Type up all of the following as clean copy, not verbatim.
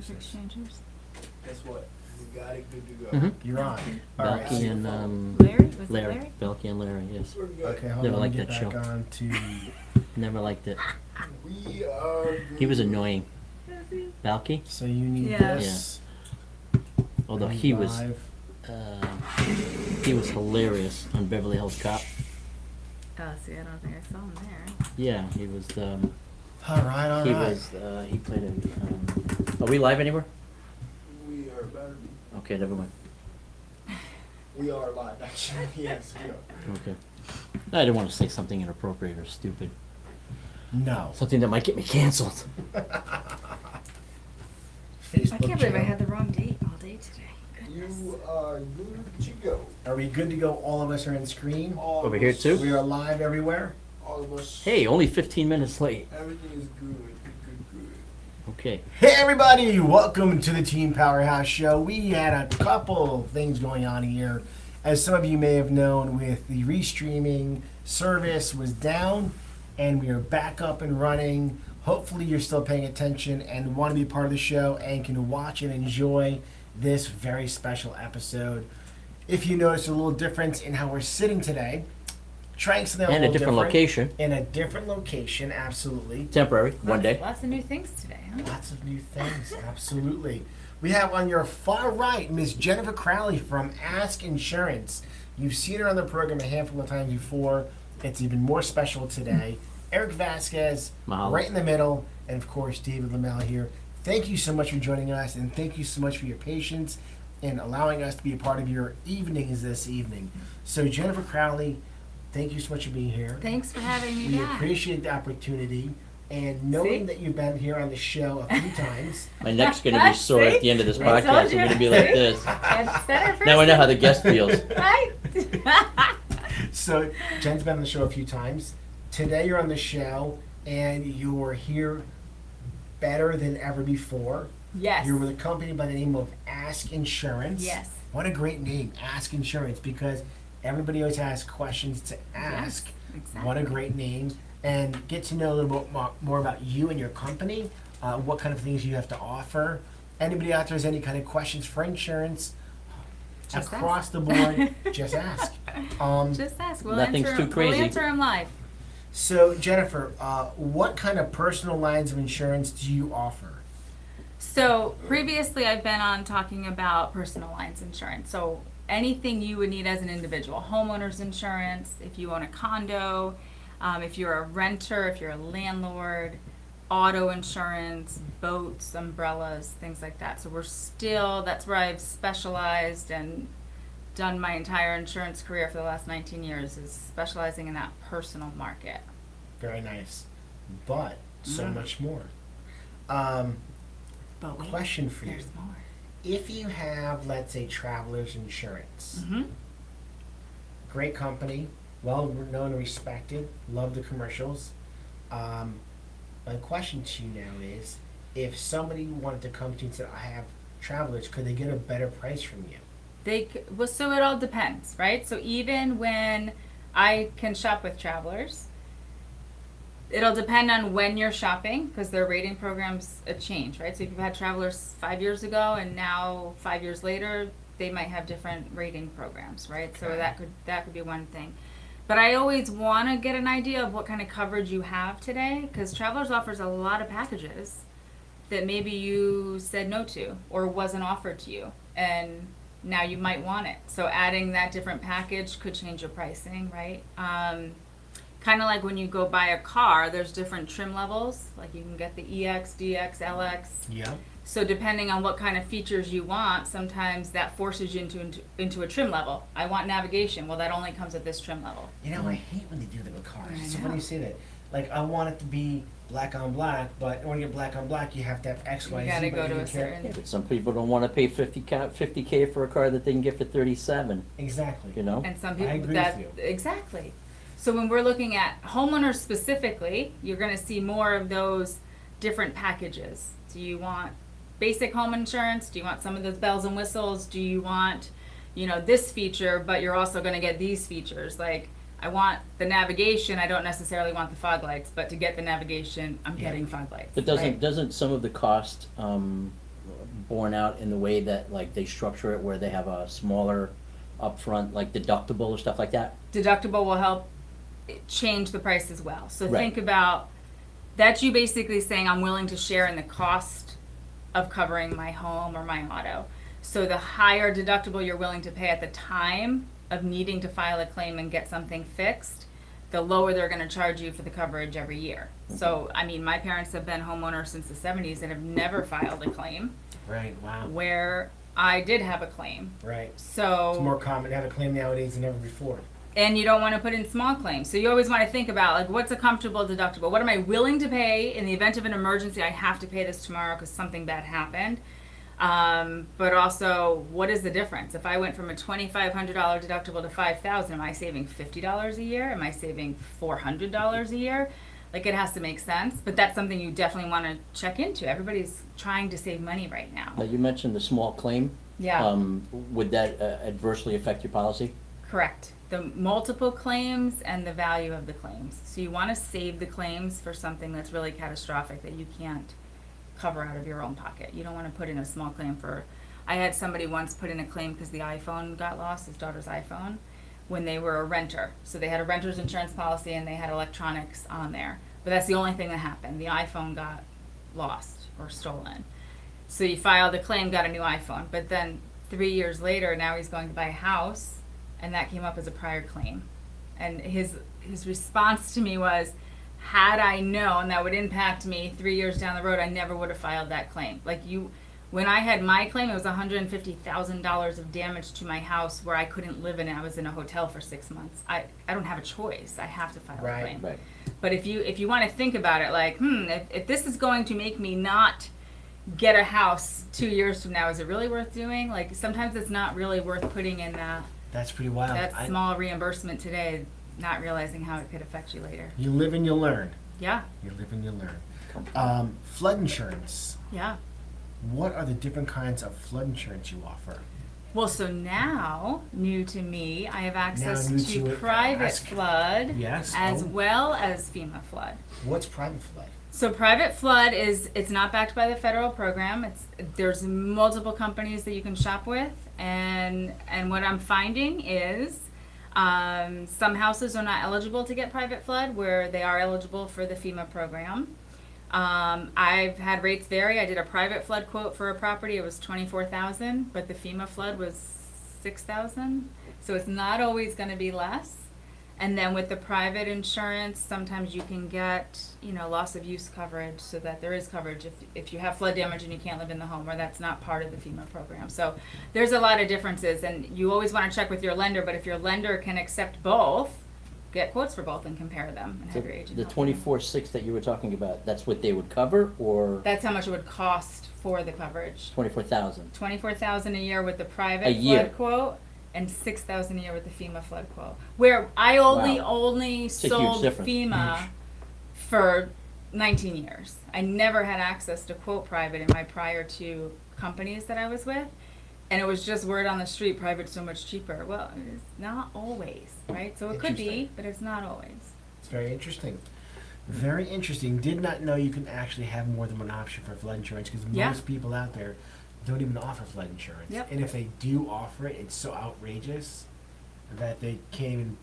Service exchangers. Guess what? We got it good to go. Mm-hmm. You're on. All right. Belky and Larry? Was it Larry. Larry? Belky and Larry, yes. We're good. Okay, hold Never on. liked Get that back show. on to. Never liked it. We are good. He was annoying. Balky, So you need Yeah. this. although and he was live. hilarious on Beverly Hills Cop. Oh, see, I don't think I saw him there. Yeah, he was. All right. He was. He played a. Are we live anywhere? We are about to be. Okay, never mind. We are live, actually. Yes, we are. Okay. I didn't want to say something inappropriate or stupid. No. Something that might get me canceled. Facebook I can't believe I channel. had the wrong date all day today. Goodness. You are good to go. Are we good to go? All of us are in screen. All Over of here us- too? We are live everywhere. All of us. Hey, only 15 minutes late. Everything is good. Good. Okay. Hey everybody, welcome to the Team Powerhouse Show. We had a couple things going on here. As some of you may have known, with the restreaming service was down and we are back up and running. Hopefully you're still paying attention and want to be part of the show and can watch and enjoy this very special episode. If you notice a little difference in how we're sitting today, trying something And a little different location. In a different location, absolutely. Temporary. One day. Lots of new things today, huh? Lots of new things, absolutely. We have on your far right Miss Jennifer Crowley from Ask Insurance. You've seen her on the program a handful of times before. It's even more special today. Eric Vasquez, Mahalo. right in the middle, and of course David Lamel here. Thank you so much for joining us, and thank you so much for your patience in allowing us to be a part of your evenings this evening. So Jennifer Crowley, thank you so much for being here. Thanks for having me We back. appreciate the opportunity, and knowing See? that you've been here on the show a few times. My neck's going to be sore at the end of this I told podcast. I'm you. going to be like this. That's better for Now I know how the guest feels. Right? So Jen's been on the show a few times. Today you're on the show, and you're here better than ever before. Yes. You're with a company by the name of Ask Insurance. Yes. What a great name, Ask Insurance, because everybody always has questions to ask. Exactly. What a great name. And get to know a little bit more about you and your company, what kind of things you have to offer. Anybody out there has any kind of questions for insurance, Just across ask. the board, just ask. Just ask. We'll Nothing's answer, too crazy. We'll answer them live. So, Jennifer, what kind of personal lines of insurance do you offer? So previously I've been on talking about personal lines insurance. So anything you would need as an individual, homeowner's insurance, if you own a condo, if you're a renter, if you're a landlord, auto insurance, boats, umbrellas, things like that. So that's where I've specialized and done my entire insurance career for the last 19 years, is specializing in that personal market. Very nice. But so Mm. much more. But wait, Question for you. there's more. If you have, let's say, Travelers Insurance, Mm-hmm. great company, well known and respected, love the commercials. My question to you now is, if somebody wanted to come to you and said, I have Travelers, could they get a better price from you? So it all depends, right? So even when I can shop with Travelers, it'll depend on when you're shopping, because their rating programs change, right? So if you've had Travelers 5 years ago and now 5 years later, they might have different rating programs, right? So Okay. that could be one thing. But I always want to get an idea of what kind of coverage you have today, because Travelers offers a lot of packages that maybe you said no to or wasn't offered to you, and now you might want it. So adding that different package could change your pricing, right? Kind of like when you go buy a car, there's different trim levels. Like you can get the EX, DX, LX. Yeah. So depending on what kind of features you want, sometimes that forces you into a trim level. I want navigation. Well, that only comes at this trim level. You know, I hate when they do that with cars. I So know. when you say that, like, I want it to be black on black, but in order to get black on black, you have to have X, Y, You Z. gotta but go you to don't a care. certain. Yeah, but some people don't want to pay 50K for a car that they can get for 37. Exactly. You know. And some I people agree that with you. exactly. So when we're looking at homeowners specifically, you're going to see more of those different packages. Do you want basic home insurance? Do you want some of those bells and whistles? Do you want, this feature, but you're also going to get these features? Like, I want the navigation. I don't necessarily want the fog lights, but to get the navigation, I'm Yeah. getting fog lights. But Right. doesn't some of the cost borne out in the way that, like, they structure it where they have a smaller upfront, like deductible or stuff like that? Deductible will help change the price as well. So Right. think about, that's you basically saying I'm willing to share in the cost of covering my home or my auto. So the higher deductible you're willing to pay at the time of needing to file a claim and get something fixed, the lower they're gonna charge you for the coverage every year. So, I mean, my parents have been homeowners since the 70s and have never filed a claim, Right. Wow. where I did have a claim. Right. So. It's more common to have a claim nowadays than ever before. And you don't want to put in small claims. So you always want to think about, like, what's a comfortable deductible? What am I willing to pay in the event of an emergency? I have to pay this tomorrow because something bad happened. But also, what is the difference? If I went from a $2,500 deductible to $5,000, am I saving $50 a year? Am I saving $400 a year? Like, it has to make sense. But that's something you definitely want to check into. Everybody's trying to save money right now. Now, you mentioned the small claim. Yeah. Would that adversely affect your policy? Correct. The multiple claims and the value of the claims. So you want to save the claims for something that's really catastrophic that you can't cover out of your own pocket. You don't want to put in a small claim for, I had somebody once put in a claim because the iPhone got lost, his daughter's iPhone, when they were a renter. So they had a renter's insurance policy and they had electronics on there. But that's the only thing that happened. The iPhone got lost or stolen. So he filed a claim, got a new iPhone. But then 3 years later, now he's going to buy a house, and that came up as a prior claim. And his response to me was, had I known that would impact me 3 years down the road, I never would have filed that claim. Like, when I had my claim, it was $150,000 of damage to my house where I couldn't live in it. I was in a hotel for 6 months. I don't have a choice. I have to file a Right. claim. Right. But if you want to think about it, like, if this is going to make me not get a house 2 years from now, is it really worth doing? Like, sometimes it's not really worth putting in That's pretty wild. that small reimbursement today, not realizing how it could affect you later. You live and you learn. Yeah, You live and you learn. Flood insurance. yeah. What are the different kinds of flood insurance you offer? Well, so now, new to me, I have access new to to it, private ask. flood Yes. as Oh. well as FEMA flood. What's private flood? So private flood it's not backed by the federal program. There's multiple companies that you can shop with, and what I'm finding is some houses are not eligible to get private flood where they are eligible for the FEMA program. I've had rates vary. I did a private flood quote for a property. It was $24,000, but the FEMA flood was $6,000. So it's not always going to be less. And then with the private insurance, sometimes you can get, loss of use coverage so that there is coverage if you have flood damage and you can't live in the home, or that's not part of the FEMA program. So there's a lot of differences, and you always want to check with your lender, but if your lender can accept both, get quotes for both and compare them and have your agent The help you. 24,600 that you were talking about, that's what they would cover, or That's how much it would cost for the coverage. 24,000? $24,000 a year with the private A year. flood quote, and $6,000 a year with the FEMA flood quote. Where I only Wow. It's a huge sold difference. FEMA for 19 years. I never had access to quote private in my prior two companies that I was with. And it was just word on the street, private's so much cheaper. Well, it's not always, right? So it could be, Interesting. but it's not always. It's very interesting. Very interesting. Did not know you can actually have more than one option for flood insurance, because Yeah. most people out there don't even offer flood insurance. Yep. And if they do offer it, it's so outrageous that they can't even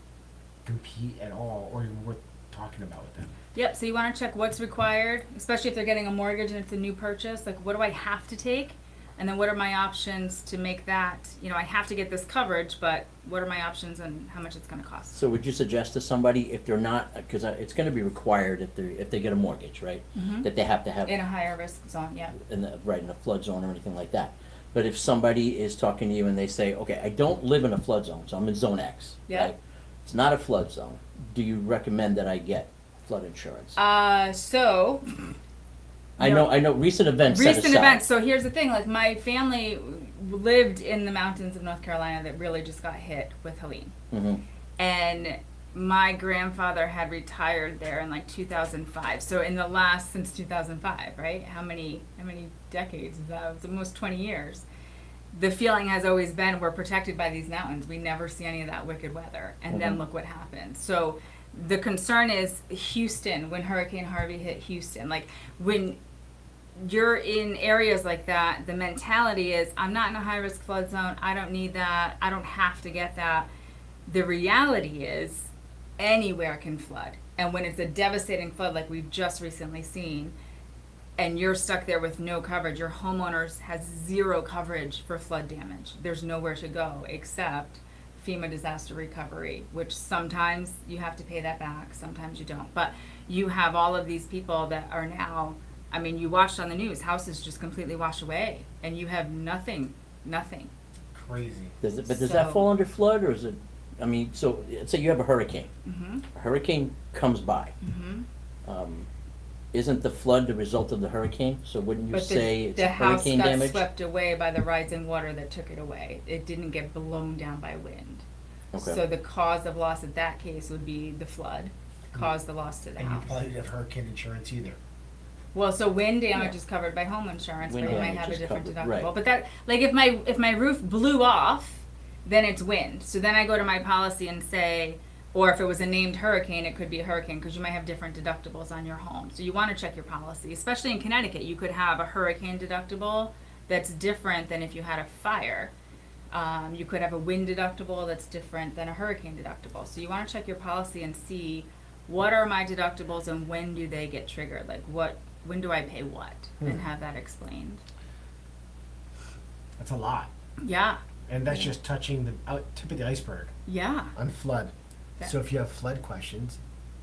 compete at all or even worth talking about with them. Yep, so you want to check what's required, especially if they're getting a mortgage and it's a new purchase. Like, what do I have to take? And then what are my options to make that, I have to get this coverage, but what are my options and how much it's going to cost? So would you suggest to somebody, if they're not, because it's going to be required if they get a mortgage, right? Mhm. That they have to have In a higher risk zone, yeah. in a flood zone or anything like that. But if somebody is talking to you and they say, okay, I don't live in a flood zone, so I'm in zone X, Yeah. right? It's not a flood zone. Do you recommend that I get flood insurance? So I know recent events set recent aside. events. So here's the thing: like, my family lived in the mountains of North Carolina that really just got hit with Helene, Mm-hmm. and my grandfather had retired there in like 2005. So in the last since 2005, right? How many decades is that? It's almost 20 years. The feeling has always been we're protected by these mountains. We never see any of that wicked weather, and then Mhm. look what happened. So the concern is Houston, when Hurricane Harvey hit Houston, like when you're in areas like that, the mentality is, I'm not in a high risk flood zone. I don't need that. I don't have to get that. The reality is, anywhere can flood. And when it's a devastating flood like we've just recently seen, and you're stuck there with no coverage, your homeowners has zero coverage for flood damage. There's nowhere to go except FEMA disaster recovery, which sometimes you have to pay that back, sometimes you don't. But you have all of these people that are now, I mean, you watched on the news, houses just completely wash away, and you have nothing. Crazy. Does that So- fall under flood, or is it, I mean, so, say you have a hurricane. Mm-hmm. A hurricane comes by. Mm-hmm. Isn't the flood the result of the hurricane? So wouldn't you But say it's the house hurricane got damage? swept away by the rising water that took it away. It didn't get blown down by wind. Okay. So the cause of loss in that case would be the flood caused the loss to the And you house. probably didn't have hurricane insurance either. Well, so wind damage Yeah. is covered by home insurance, Wind but you might damage have a is different covered, deductible. right. But that, like, if my roof blew off, then it's wind. So then I go to my policy and say, or if it was a named hurricane, it could be a hurricane because you might have different deductibles on your home. So you want to check your policy, especially in Connecticut. You could have a hurricane deductible that's different than if you had a fire. You could have a wind deductible that's different than a hurricane deductible. So you want to check your policy and see what are my deductibles and when do they get triggered? Like when do I pay what? And have that explained. That's a lot. Yeah, And that's just touching the tip of the iceberg yeah. on flood. Yeah. So if you have flood questions,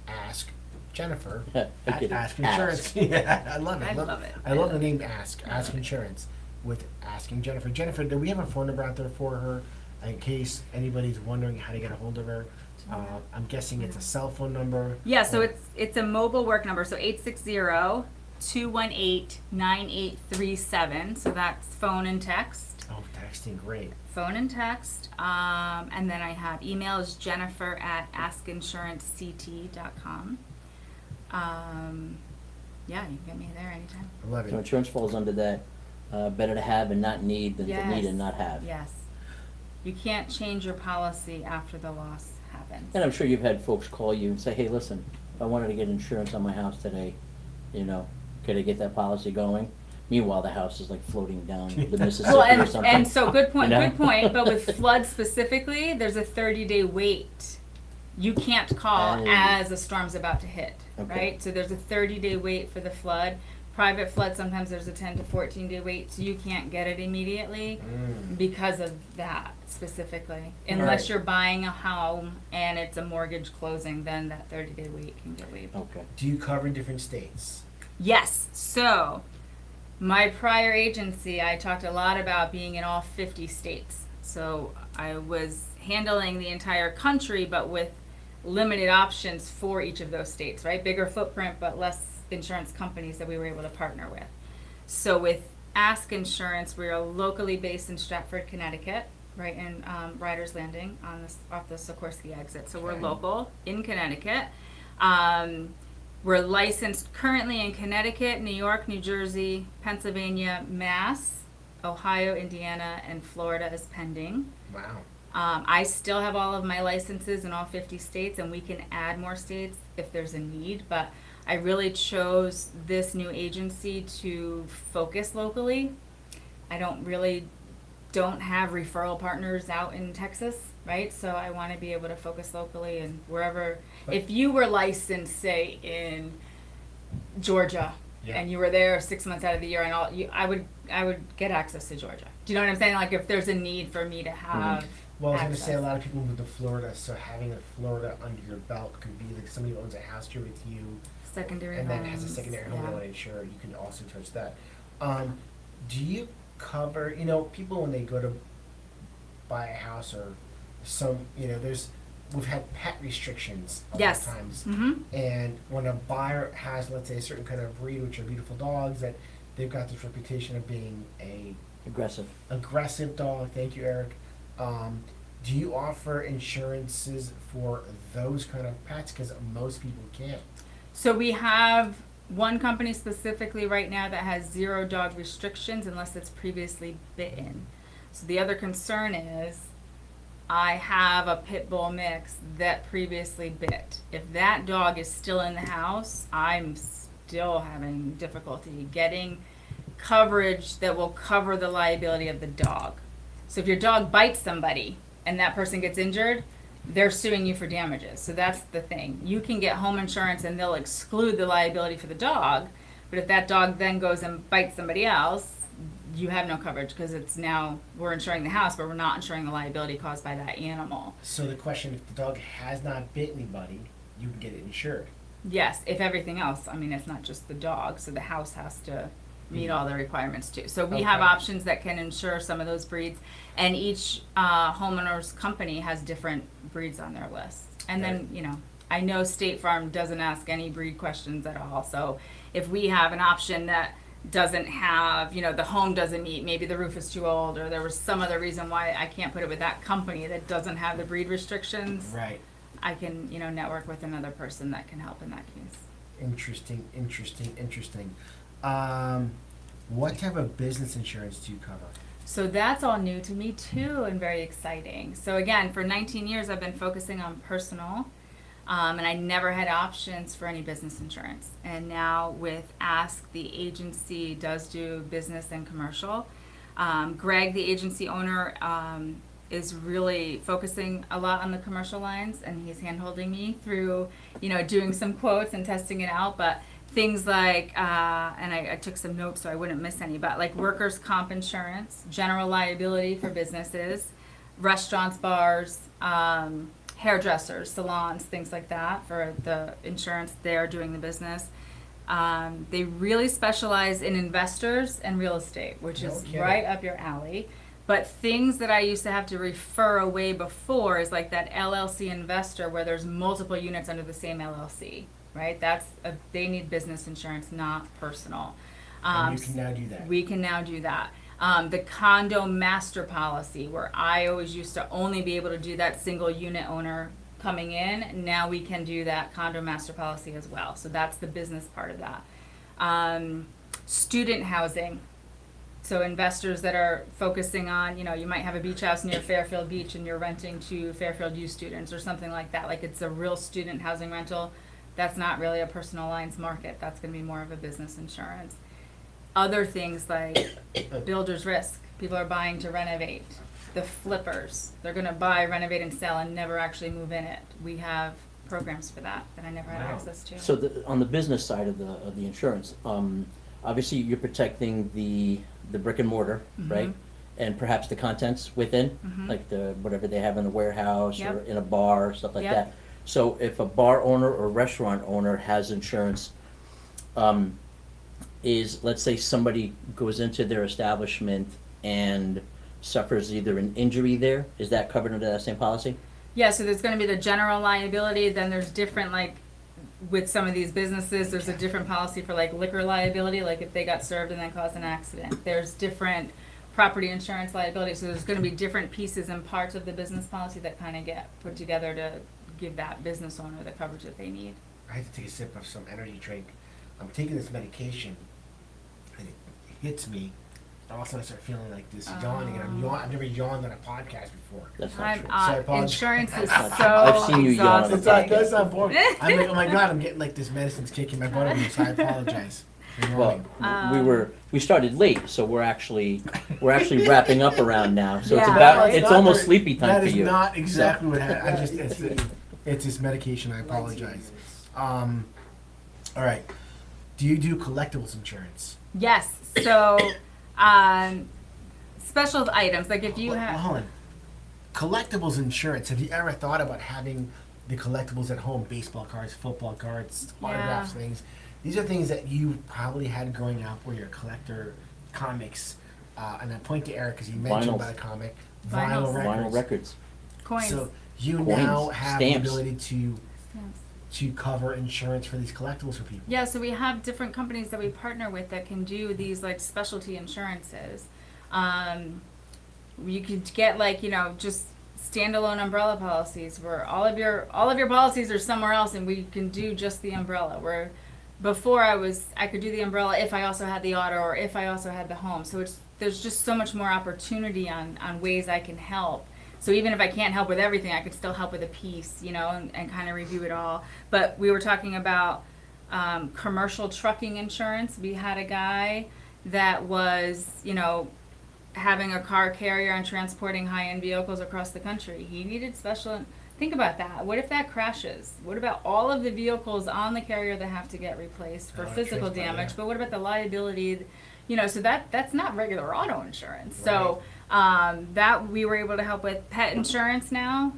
ask Jennifer I at get it. Ask Insurance. Yeah, I love it. I love it. I love the name Ask Insurance with Asking Jennifer. Jennifer, do we have a phone number out there for her in case anybody's wondering how to get a hold of her? I'm guessing it's a cell phone number. Yeah, so or- it's a mobile work number, so 860-218-9837. So that's phone and text. Oh, texting, great. Phone and text. And then I have email is jennifer@askinsurancect.com. Yeah, you can get me there anytime. I love So it. insurance falls under that, better to have and not need than to need Yes. and not have. Yes. You can't change your policy after the loss happens. And I'm sure you've had folks call you and say, hey, listen, if I wanted to get insurance on my house today, could I get that policy going? Meanwhile, the house is like floating down the Mississippi Well, or something. and so good point, You know? good point. But with flood specifically, there's a 30-day wait. You can't call Oh. as a storm's about to hit, Okay. right? So there's a 30-day wait for the flood. Private flood, sometimes there's a 10 to 14-day wait, so you can't get it immediately because of that specifically. Unless Right. you're buying a home and it's a mortgage closing, then that 30-day wait can get waived. Okay. Do you cover different states? Yes, so my prior agency, I talked a lot about being in all 50 states. So I was handling the entire country, but with limited options for each of those states, right? Bigger footprint, but less insurance companies that we were able to partner with. So with Ask Insurance, we are locally based in Stratford, Connecticut, right in Riders Landing off the Sikorsky exit. So we're Okay. local in Connecticut. We're licensed currently in Connecticut, New York, New Jersey, Pennsylvania, Mass, Ohio, Indiana, and Florida is pending. Wow. I still have all of my licenses in all 50 states, and we can add more states if there's a need, but I really chose this new agency to focus locally. I don't have referral partners out in Texas, right? So I want to be able to focus locally and wherever. If you were licensed, say in Georgia, Yeah. and you were there 6 months out of the year, and I would get access to Georgia. Do you know what I'm saying? Like if there's a need for me to have. Well, I was going to say a access. lot of people move to Florida, so having a Florida under your belt could be like somebody who owns a house here with you, Secondary and then homes. has a secondary home they yeah. want to insure. You can also touch that. Do you cover? People when they go to buy a house or we've had pet restrictions a Yes. lot of times. Mm-hmm. And when a buyer has, let's say, a certain kind of breed, which are beautiful dogs, that they've got this reputation of being a Aggressive. aggressive dog. Thank you, Eric. Do you offer insurances for those kind of pets? Because most people can't. So we have one company specifically right now that has 0 dog restrictions unless it's previously bitten. So the other concern is I have a pit bull mix that previously bit. If that dog is still in the house, I'm still having difficulty getting coverage that will cover the liability of the dog. So if your dog bites somebody and that person gets injured, they're suing you for damages. So that's the thing. You can get home insurance and they'll exclude the liability for the dog, but if that dog then goes and bites somebody else, you have no coverage because it's now, we're insuring the house, but we're not insuring the liability caused by that animal. So the question, if the dog has not bit anybody, you can get it insured. Yes, if everything else, I mean, it's not just the dog, so the house has to meet all the requirements too. So we have Okay. options that can insure some of those breeds, and each homeowner's company has different breeds on their list. And then, you know, I know State Farm doesn't ask any breed questions at all, so if we have an option that doesn't have, you know, the home doesn't meet, maybe the roof is too old, or there was some other reason why I can't put it with that company that doesn't have the breed restrictions, Right. I can, you know, network with another person that can help in that case. Interesting. What type of business insurance do you cover? So that's all new to me too and very exciting. So again, for 19 years I've been focusing on personal, and I never had options for any business insurance. And now with Ask, the agency does do business and commercial. Greg, the agency owner, is really focusing a lot on the commercial lines, and he's hand-holding me through, you know, doing some quotes and testing it out. But things like, and I took some notes so I wouldn't miss any, but like workers' comp insurance, general liability for businesses, restaurants, bars, hairdressers, salons, things like that for the insurance they're doing the business. They really specialize in investors and real estate, which No is kidding. right up your alley. But things that I used to have to refer away before is like that LLC investor where there's multiple units under the same LLC, right? They need business insurance, not personal. And you can now do that. We can now do that. The condo master policy, where I always used to only be able to do that single unit owner coming in, now we can do that condo master policy as well. So that's the business part of that. Student housing. So investors that are focusing on, you know, you might have a beach house near Fairfield Beach and you're renting to Fairfield U students or something like that. Like it's a real student housing rental. That's not really a personal lines market. That's going to be more of a business insurance. Other things like builder's risk. People are buying to renovate. The flippers. They're going to buy, renovate, and sell and never actually move in it. We have programs for that I never had Wow. access to. So on the business side of the insurance, obviously you're protecting the brick and mortar, right? And perhaps the contents within, like the whatever they have in the warehouse or Yep. in a bar, stuff like Yep. that. So if a bar owner or restaurant owner has insurance, let's say somebody goes into their establishment and suffers either an injury there, is that covered under that same policy? Yeah, so there's going to be the general liability, then there's different, like, with some of these businesses, there's a different policy for like liquor liability, like if they got served and then caused an accident. There's different property insurance liability, so there's going to be different pieces and parts of the business policy that kind of get put together to give that business owner the coverage that they need. I had to take a sip of some energy drink. I'm taking this medication, and it hits me. All of a sudden, I start feeling like this yawning, and I've never yawned on a podcast before. That's not true. So I apologize. Insurance is That's so not true. I've seen you yawn on a exhausting. That's not boring. I'm like, oh my god, I'm getting like this medicine's kicking my butt over, so I apologize. for Well, yawning. we started late, so we're actually wrapping up around now. So it's Yeah. about That's it's not almost very- sleepy time That for is you. not exactly what happened. It's this medication. I apologize. All right. Do you do collectibles insurance? Yes, so special items, like if you Well, have, hold on. Collectibles insurance. Have you ever thought about having the collectibles at home? Baseball cards, football cards, autographs, Yeah. things. These are things that you probably had growing up, where you're a collector. Comics, and I point to Eric because he mentioned Vinyls. about a comic. Vinyls. Vinyl records. Vinyl records. coins. So you Coins, now have stamps. the ability to Yes. cover insurance for these collectibles for people. Yeah, so we have different companies that we partner with that can do these like specialty insurances. You could get like, you know, just standalone umbrella policies where all of your policies are somewhere else and we can do just the umbrella. Where before I could do the umbrella if I also had the auto or if I also had the home. So there's just so much more opportunity on ways I can help. So even if I can't help with everything, I could still help with a piece, you know, and kind of review it all. But we were talking about commercial trucking insurance. We had a guy that was, having a car carrier and transporting high-end vehicles across the country. He needed special. Think about that. What if that crashes? What about all of the vehicles on the carrier that have to get replaced for physical damage? But what about the liability? So that's not regular auto insurance. So that we were able to help with pet insurance now.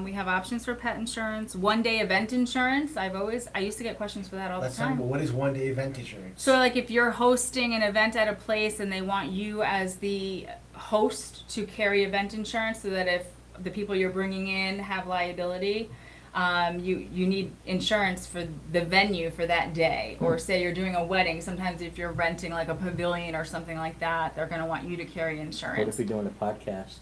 We have options for pet insurance, one-day event insurance. I used to get questions for that all the time. But what is one-day event insurance? So like if you're hosting an event at a place and they want you as the host to carry event insurance so that if the people you're bringing in have liability, you need insurance for the venue for that day. Or say you're doing a wedding, sometimes if you're renting like a pavilion or something like that, they're going to want you to carry What insurance. if we're doing a podcast?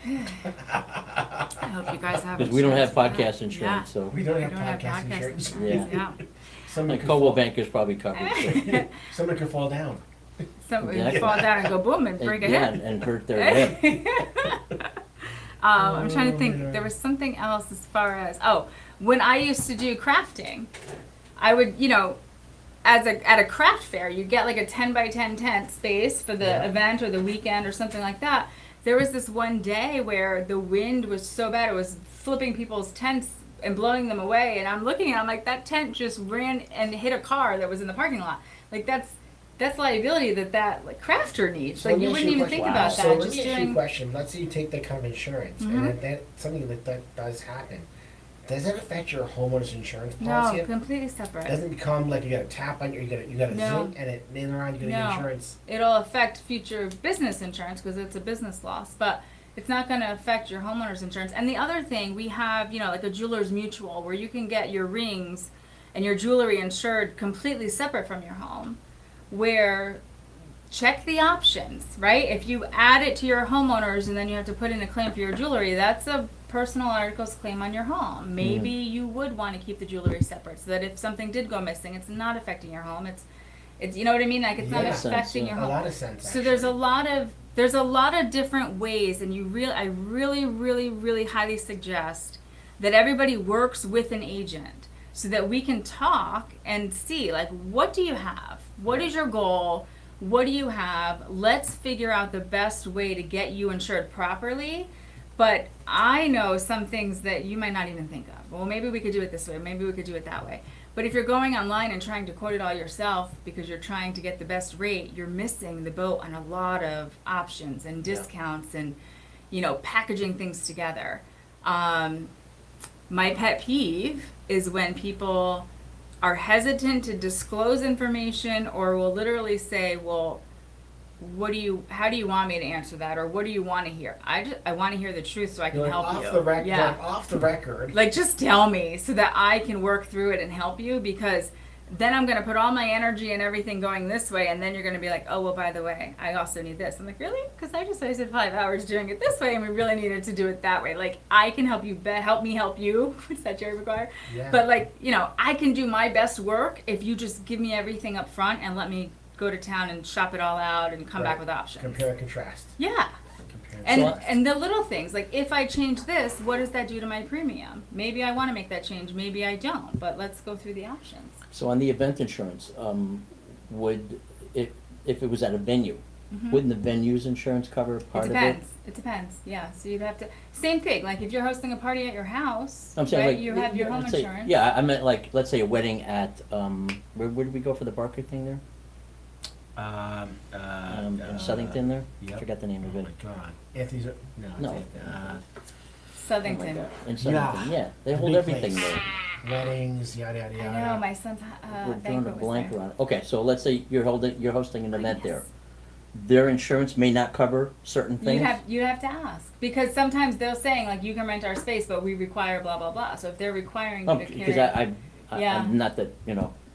I hope you guys have Because we don't have insurance for that. podcast insurance, so. We don't We have don't have podcast podcast insurance. insurance. Yeah. Yeah. Someone Like could Coldwell fall- Bank is probably covered. So. Someone could fall down. Somebody Exactly. fall down and go boom and break a Yeah, hip. and hurt their hip. I'm trying to Oh, think. yeah. There was something else as far as when I used to do crafting, I would at a craft fair you get like a 10 by 10 tent space for the Yeah. event or the weekend or something like that. There was this one day where the wind was so bad it was flipping people's tents and blowing them away, and I'm looking and I'm like, that tent just ran and hit a car that was in the parking lot. Like that's liability that like crafter needs. So Like let you me wouldn't ask you a even think question. about So that. let Just me ask you a doing. question. Let's say you take that kind of insurance, Mhm. and that something like that does happen. Does that affect your homeowner's insurance No, policy? completely separate. Doesn't it become like you got a tap on you got a No. zing, and it later on you got to No. get insurance. It'll affect future business insurance because it's a business loss, but it's not going to affect your homeowner's insurance. And the other thing, we have, like a jeweler's mutual where you can get your rings and your jewelry insured completely separate from your home, where check the options, right? If you add it to your homeowners and then you have to put in a claim for your jewelry, that's a personal articles claim on your home. Maybe you would want to keep the jewelry separate so that if something did go missing, it's not affecting your home. It's you know what I mean? Like it's not Yeah. affecting Sense, your yeah. A home. lot of sense. So there's a lot of different ways, and I really highly suggest that everybody works with an agent so that we can talk and see, like, what do you have? What is your goal? What do you have? Let's figure out the best way to get you insured properly. But I know some things that you might not even think of. Well, maybe we could do it this way. Maybe we could do it that way. But if you're going online and trying to quote it all yourself because you're trying to get the best rate, you're missing the boat on a lot of options and discounts and, packaging things together. My pet peeve is when people are hesitant to disclose information or will literally say, well, how do you want me to answer that? Or what do you want to hear? I want to hear the truth so I can You're like help off you. the record. Yeah. Off the record. Like, just tell me so that I can work through it and help you, because then I'm going to put all my energy and everything going this way, and then you're going to be like, oh, well, by the way, I also need this. I'm like, really? Because I just wasted 5 hours doing it this way, and we really needed to do it that way. Like, I can help you, help me help you. What's that, Jerry Maguire? Yeah. But, like, I can do my best work if you just give me everything up front and let me go to town and shop it all out and come back Right. with options. Compare and contrast. Yeah. Compare And So- and the little things, like if I change this, what does that do to my premium? Maybe I want to make that change, maybe I don't, but let's go through the options. So on the event insurance, would, if it was at a venue, wouldn't the venue's insurance cover part of it? It depends, yeah. So you'd have to, same thing, like if you're hosting a party at your house, I'm saying right, like. you have your home let's say- insurance. Yeah, I meant like, let's say a wedding at, where did we go for the Barker thing there? In Southington there? yep. Forgot the name Oh of it. my God. Anthony's. No. Southington. Oh my God. In Yeah. Southington, yeah, they hold Big everything place. there. Weddings, yada yada I yada. know, my son's We're drawing a banquet was blank there. around it. Okay, so let's say you're hosting an event Yes. there. Their insurance may not cover certain things? You'd have to ask, because sometimes they're saying like, you can rent our space, but we require blah, blah, blah. So if they're requiring you to carry. Because Yeah. I'm not that,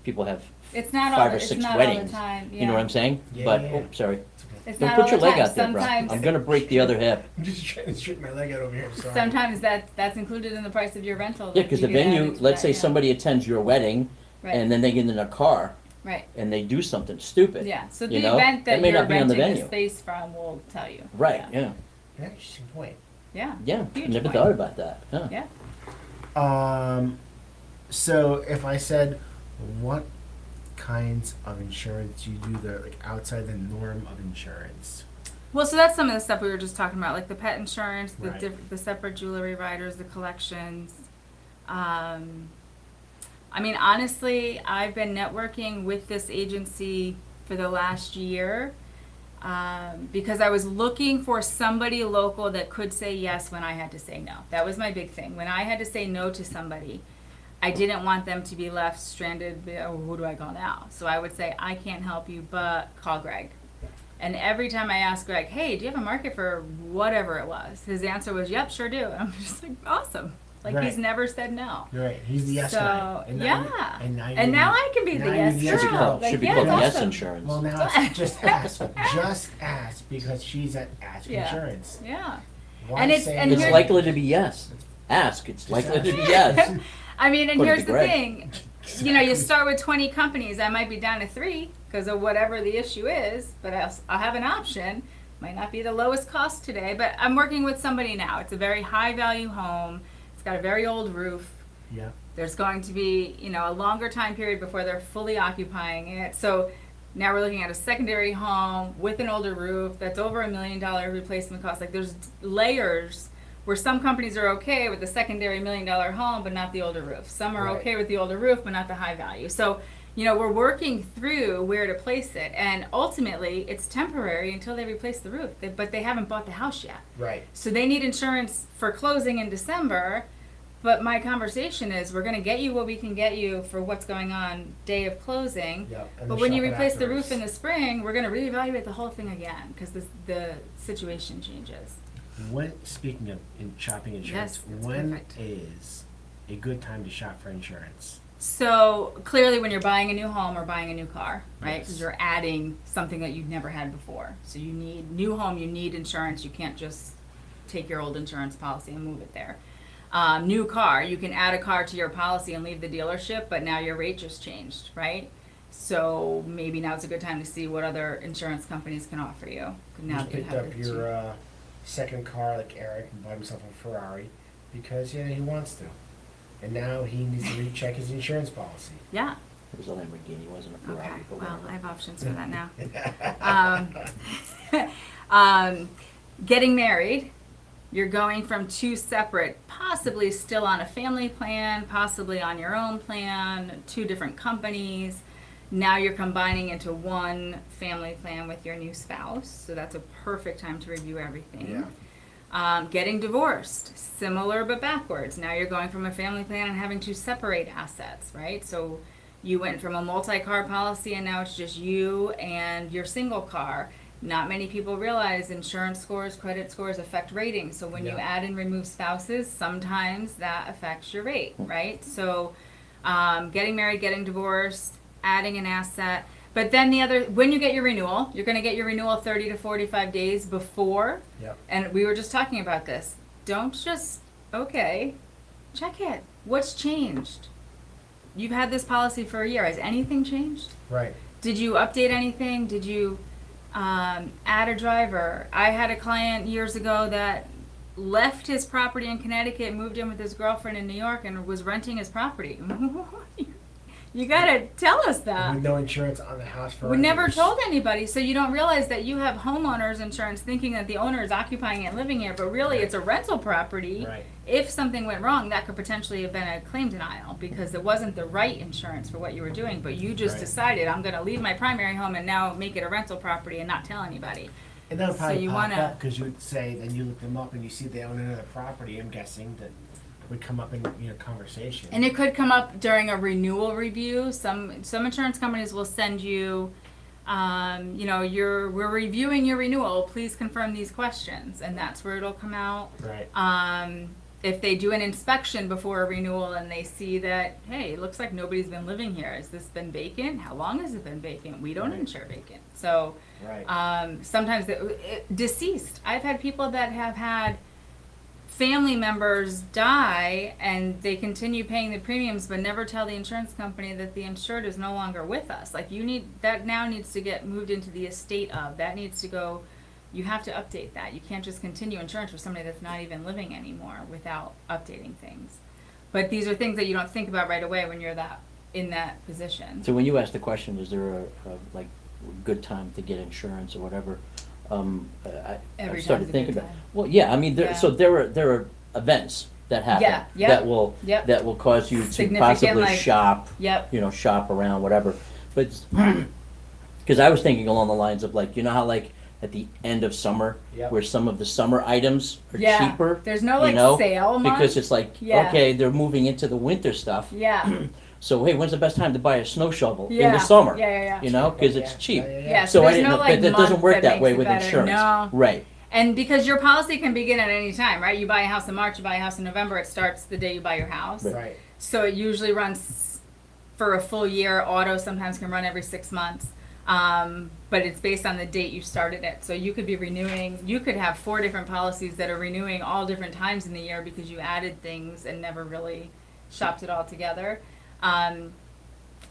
people have It's not all, 5 or it's 6 not all weddings. the time, yeah. You know what I'm saying? Yeah, But, yeah. oh, sorry. It's Don't not put all your the leg time. out there, bro. Sometimes, I'm gonna break the other hip. I'm just trying to straighten my leg out over here. I'm sorry. sometimes that's included in the price of your rental. Yeah, that because you the could add venue, into let's that, say yeah. somebody attends your wedding, Right. and then they get in a car, Right, and they do something stupid. yeah, so you the know? event that may you're not be on the renting the venue. space from will tell you. Right, yeah, Yeah, interesting point. Yeah, yeah, Huge never point. thought about that, huh? yeah. So if I said, what kinds of insurance you do that are like outside the norm of insurance? Well, so that's some of the stuff we were just talking about, like the pet insurance, Right. the separate jewelry riders, the collections. I mean, honestly, I've been networking with this agency for the last year because I was looking for somebody local that could say yes when I had to say no. That was my big thing. When I had to say no to somebody, I didn't want them to be left stranded. Oh, who do I call now? So I would say, I can't help you, but call Greg. And every time I asked Greg, hey, do you have a market for whatever it was? His answer was, yep, sure do. And I'm just like, awesome. Like, Right. he's never said no. You're right. He's the yes So, guy. yeah. And And now I can be the now yes you're the yes Should be girl. girl. called, Like, should be yeah, called it's yes awesome. insurance. Well, now it's just ask. Just ask because she's at Ask Yeah. Insurance. Yeah. Why And it's- say and no? It's here's- likely to be yes. Ask, it's likely to be yes. I mean, and According here's to the Greg. thing. You know, you start with 20 companies. I might be down to 3 because of whatever the issue is, but I'll have an option. Might not be the lowest cost today, but I'm working with somebody now. It's a very high value home. It's got a very old roof. Yeah. There's going to be, you know, a longer time period before they're fully occupying it. So now we're looking at a secondary home with an older roof that's over $1 million replacement cost. Like, there's layers where some companies are okay with the secondary $1 million home, but not the older roof. Some are Right. okay with the older roof, but not the high value. So, you know, we're working through where to place it. And ultimately, it's temporary until they replace the roof. But they haven't bought the house yet. Right. So they need insurance for closing in December. But my conversation is, we're going to get you what we can get you for what's going on day of closing. Yep. And But then when you shop it replace the afterwards. roof in the spring, we're going to reevaluate the whole thing again because the situation changes. When speaking of shopping insurance, Yes, that's when perfect. is a good time to shop for insurance? So clearly, when you're buying a new home or buying a new car, right? Because Yes. you're adding something that you've never had before. So you need new home, you need insurance. You can't just take your old insurance policy and move it there. New car, you can add a car to your policy and leave the dealership, but now your rate just changed, right? So maybe now's a good time to see what other insurance companies can offer you. Now You that you picked have up the your second car like Eric and bought himself a Ferrari because he wants to, and now he needs to recheck his insurance policy. Yeah. It was a Lamborghini, wasn't a Ferrari. Okay. but Well, whatever. I have options for that now. Getting married, you're going from 2 separate, possibly still on a family plan, possibly on your own plan, 2 different companies. Now you're combining into one family plan with your new spouse, so that's a perfect time to review everything. Getting divorced, similar but backwards. Now you're going from a family plan and having to separate assets, right? So you went from a multi-car policy and now it's just you and your single car. Not many people realize insurance scores, credit scores affect ratings. So when you Yeah. add and remove spouses, sometimes that affects your rate, right? So getting married, getting divorced, adding an asset. But then when you get your renewal, you're going to get your renewal 30 to 45 days before. Yep. And we were just talking about this. Don't just, okay, check it. What's changed? You've had this policy for a year. Has anything changed? Right. Did you update anything? Did you add a driver? I had a client years ago that left his property in Connecticut, moved in with his girlfriend in New York, and was renting his property. You gotta tell us that. With no insurance on the house for We never renters. told anybody, so you don't realize that you have homeowners insurance thinking that the owner is occupying it and living here, but really Right. it's a rental property. Right. If something went wrong, that could potentially have been a claim denial because it wasn't the right insurance for what you were doing, but you just Right. decided, I'm gonna leave my primary home and now make it a rental property and not tell anybody. And that would So probably you pop wanna- up because you would say, then you look them up and you see they own another property, I'm guessing, that would come up in conversation. And it could come up during a renewal review. Some insurance companies will send you, we're reviewing your renewal. Please confirm these questions, and that's where it'll come out. Right. If they do an inspection before a renewal and they see that, hey, it looks like nobody's been living here. Has this been vacant? How long has it been vacant? We don't Right. insure vacant. So Right. sometimes deceased. I've had people that have had family members die and they continue paying the premiums but never tell the insurance company that the insured is no longer with us. Like, that now needs to get moved into the estate of. That needs to go, you have to update that. You can't just continue insurance for somebody that's not even living anymore without updating things. But these are things that you don't think about right away when you're that in that position. So when you asked the question, is there a like good time to get insurance or whatever? I Every started time's a thinking good about. time. Well, yeah, I mean, Yeah. so there are events that happen Yeah, yep, that will yep. that will cause you to Significant, possibly like- shop. Yep. Shop around, whatever. But because I was thinking along the lines of like, how like at the end of summer, Yep. where some of the summer items are Yeah. cheaper. There's no, you like, know, sale month. because it's like, Yeah. okay, they're moving into the winter stuff. Yeah. So hey, when's the best time to buy a snow shovel in Yeah. the summer? Yeah. Because Yeah, it's cheap. Yeah, So I there's didn't no, know, like, but that doesn't month work that that way makes it with better. insurance. No. Right. And because your policy can begin at any time, right? You buy a house in March, you buy a house in November, it starts the day you buy your house. Right. So it usually runs for a full year. Auto sometimes can run every 6 months. But it's based on the date you started it. So you could be renewing, you could have 4 different policies that are renewing all different times in the year because you added things and never really shopped it all together.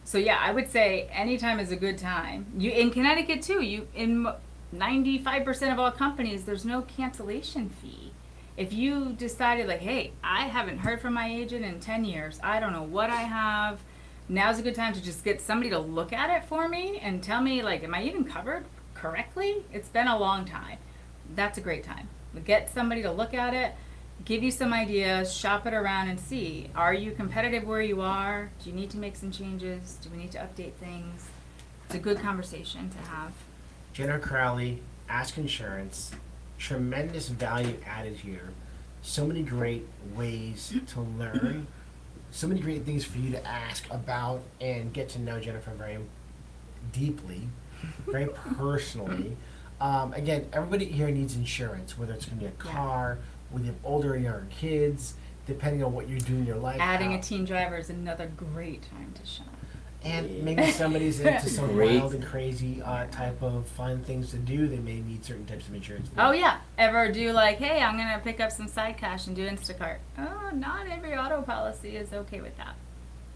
So yeah, I would say anytime is a good time. You in Connecticut too. In 95% of all companies, there's no cancellation fee. If you decided like, hey, I haven't heard from my agent in 10 years. I don't know what I have. Now's a good time to just get somebody to look at it for me and tell me like, am I even covered correctly? It's been a long time. That's a great time. Get somebody to look at it, give you some ideas, shop it around and see, are you competitive where you are? Do you need to make some changes? Do we need to update things? It's a good conversation to have. Jennifer Crowley, Ask Insurance, tremendous value added here. So many great ways to learn. So many great things for you to ask about and get to know Jennifer very deeply, very personally. Again, everybody here needs insurance, whether it's going to be a car, whether you have older or younger kids, depending on what you're doing in your life. Adding a teen driver is another great time to shop. And maybe somebody's into some Great. wild and crazy type of fun things to do. They may need certain types of insurance. Oh yeah, ever do like, hey, I'm gonna pick up some side cash and do Instacart. Oh, not every auto policy is okay with that.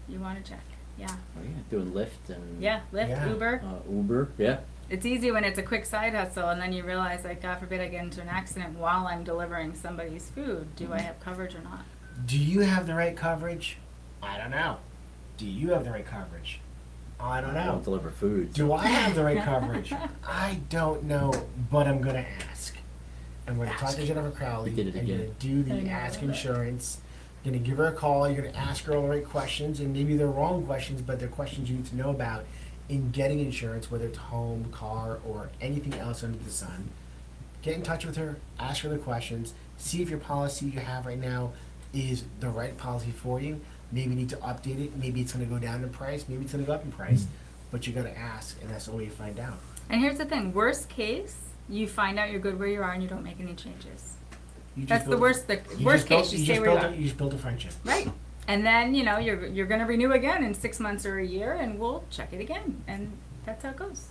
You wanna check. Yeah. Oh, yeah, doing Lyft and Yeah, Lyft, Yeah. Uber. Uber. Yeah. It's easy when it's a quick side hustle and then you realize, like, God forbid I get into an accident while I'm delivering somebody's food. Do I have coverage or not? Do you have the right coverage? I don't know. Do you have the right coverage? I don't I know. don't deliver food. Do I have the right coverage? I don't know, but I'm gonna ask. I'm gonna talk to Jennifer Crowley. We did it I'm gonna again. do I the know, Ask I love it. Insurance. You're gonna give her a call. You're gonna ask her all the right questions, and maybe they're wrong questions, but they're questions you need to know about in getting insurance, whether it's home, car, or anything else under the sun. Get in touch with her. Ask her the questions. See if your policy you have right now is the right policy for you. Maybe you need to update it. Maybe it's going to go down in price. Maybe it's going to go up in price. But you got to ask, and that's the way you find out. And here's the thing, worst case, you find out you're good where you are and you don't make any changes. You just That's the built- worst, the you worst just built- case, you you stay just where you built are. a- You just built a friendship. Right. And then, you're gonna renew again in 6 months or a year and we'll check it again. And that's how it goes.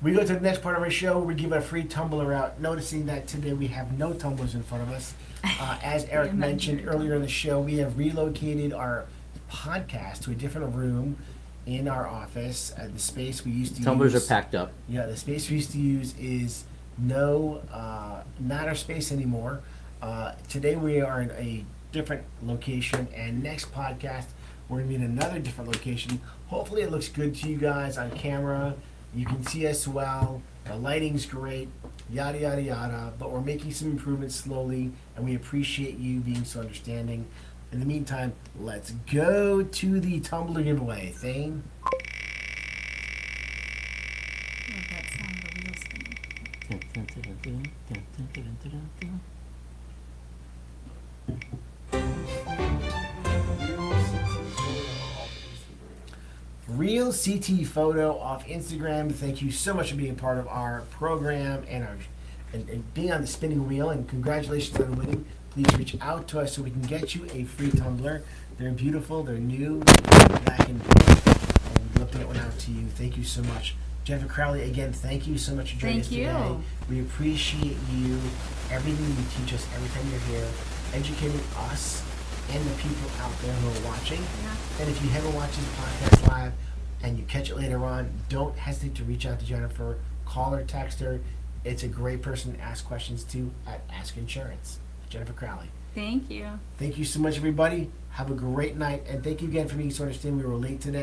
We go to the next part of our show. We give a free tumbler out. Noticing that today we have no tumblers in front of us. As Eric Imaginary mentioned earlier in the show, we have relocated our podcast to a different room in our office. The space we used to Tumblers use. are packed up. Yeah, the space we used to use is not our space anymore. Today we are in a different location, and next podcast we're gonna be in another different location. Hopefully it looks good to you guys on camera. You can see us well. The lighting's great. Yada yada yada. But we're making some improvements slowly, and we appreciate you being so understanding. In the meantime, let's go to the tumbler giveaway. Thane. Love that sound of the wheels spinning. Real CT photo off Instagram. Thank you so much for being a part of our program and and being on the spinning wheel. And congratulations on winning. Please reach out to us so we can get you a free tumbler. They're beautiful. They're new, black and pink, and we'd love to get one out to you. Thank you so much, Jennifer Crowley. Again, thank you so much for joining us Thank you. today. We appreciate you, everything you teach us every time you're here, educating us and the people out there who are watching. Yeah. And if you haven't watched this podcast live and you catch it later on, don't hesitate to reach out to Jennifer. Call her, text her. It's a great person to ask questions to at Ask Insurance. Jennifer Crowley. Thank you. Thank you so much, everybody. Have a great night, and thank you again for being so understanding we were late today.